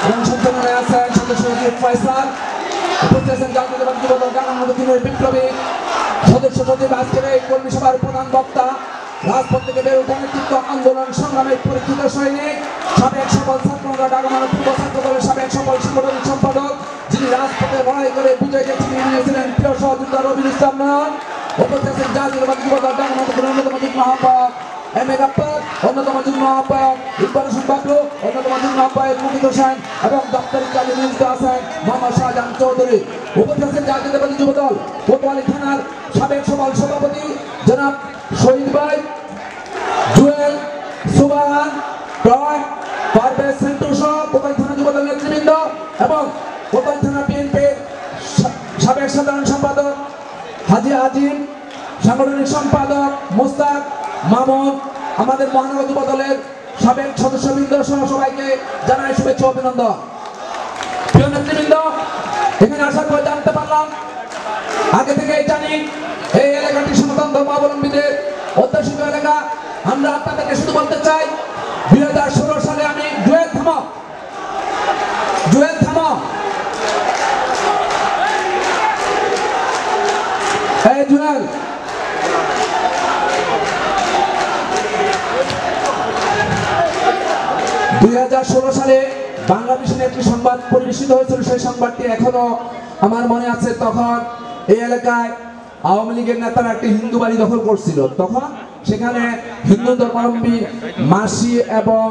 এবং সঞ্চালনায় আছেন সদস্য সচিব ফয়সাল, উপস্থিত আছেন জাতীয়তাবাদী যুবদল গাঙ্গেয় দিনের বিপ্লবী সদস্য সচিব, আজকের এই কর্মী সভার প্রধান বক্তা, রাজপথ থেকে বের ওঠা নেতৃত্ব, আন্দোলন সংগ্রামের পরিচিত সৈনিক, সাবেক সফল ছাত্ররা ঢাকা মহানগর পূর্ব ছাত্র দলের সাবেক সফল সাংগঠনিক সম্পাদক, যিনি রাজপথে লড়াই করে বিজয়কে ছিনিয়ে নিয়েছিলেন, প্রিয় সহযোদ্ধা রবিউল ইসলাম নয়ন। উপস্থিত আছেন জাতীয়তাবাদী যুবদল ঢাকা মহানগরের অন্যতম যুগ্ম আহ্বায়ক এম.এ. গাপ্পার, অন্যতম যুগ্ম আহ্বায়ক ইকবাল হোসেন বাবলু, অন্যতম যুগ্ম আহ্বায়ক মুকিত হোসেন এবং দপ্তরি কাজী নিযুক্ত আছেন মোহাম্মদ শাহজাহান চৌধুরী। উপস্থিত আছেন জাতীয়তাবাদী যুবদল কোতোয়ালি থানার সাবেক সফল সভাপতি জনাব শহীদ ভাই, জুয়েল, সুবহান, রয়, পারভেজ সেন্টু সহ কোতোয়ালি থানা যুবদল নেতৃবৃন্দ এবং কোতোয়ালি থানা বিএনপির সাবেক সাধারণ সম্পাদক হাজি আজিম, সাংগঠনিক সম্পাদক মোস্তাক, মামুন, আমাদের মহানগর যুব দলের সাবেক সদস্যবৃন্দ সহ সবাইকে জানাই শুভেচ্ছা অভিনন্দন। প্রিয় নেতৃবৃন্দ, এখানে আসার পর জানতে পারলাম, আগে থেকেই জানি এই এলাকাটি সনাতন ধর্মাবলম্বীদের অধ্যুষিত এলাকা। আমরা আপনাদেরকে শুধু বলতে চাই, 2016 সালে আমি জুয়েল থামো 2016 সালে বাংলাদেশে একটি সংবাদ পরিবেশিত হয়েছিল। সেই সংবাদটি এখনো আমার মনে আছে। তখন এই এলাকায় আওয়ামী লীগের নেতারা একটি হিন্দু বাড়ি দখল করছিল। তখন সেখানে হিন্দু ধর্মাবলম্বী মাসি এবং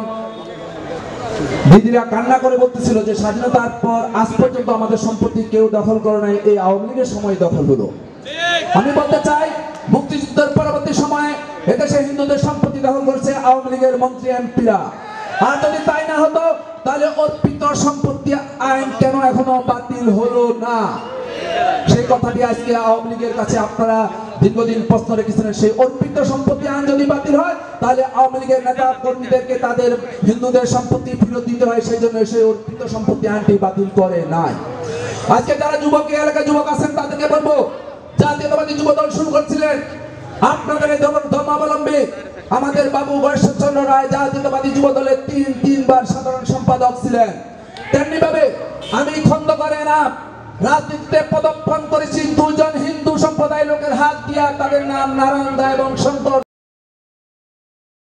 দিদিরা কান্না করে বলতেছিল যে স্বাধীনতার পর আজ পর্যন্ত আমাদের সম্পত্তি কেউ দখল করে নাই, এই আওয়ামী লীগের সময় দখল হলো। আমি বলতে চাই, মুক্তিযুদ্ধের পরবর্তী সময়ে এদেশে হিন্দুদের সম্পত্তি দখল করছে আওয়ামী লীগের মন্ত্রী এমপিরা। আর যদি তাই না হতো তাহলে অর্পিত সম্পত্তি আইন কেন এখনো বাতিল হলো না? সেই কথাটি আজকে আওয়ামী লীগের কাছে আপনারা দীর্ঘদিন প্রশ্ন রেখেছিলেন। সেই অর্পিত সম্পত্তি আইন যদি বাতিল হয় তাহলে আওয়ামী লীগের নেতা কর্মীদেরকে তাদের হিন্দুদের সম্পত্তি ফেরত দিতে হয়। সেই জন্য সেই অর্পিত সম্পত্তি আইনটি বাতিল করে নাই। আজকে যারা যুবক এলাকায় যুবক আছেন তাদেরকে বলবো, জাতীয়তাবাদী যুবদল শুরু করছিলেন আপনাদের এই ধর্মাবলম্বী আমাদের বাবু গয়েশ্বরচন্দ্র রায় জাতীয়তাবাদী যুবদলের তিনবার সাধারণ সম্পাদক ছিলেন। তেমনি ভাবে আমি খন্দকারের নাম রাজনীতিতে পদার্পণ করেছি দুজন হিন্দু সম্প্রদায়ের লোকের হাত দিয়া। তাদের নাম নারায়ণ দা এবং শঙ্কর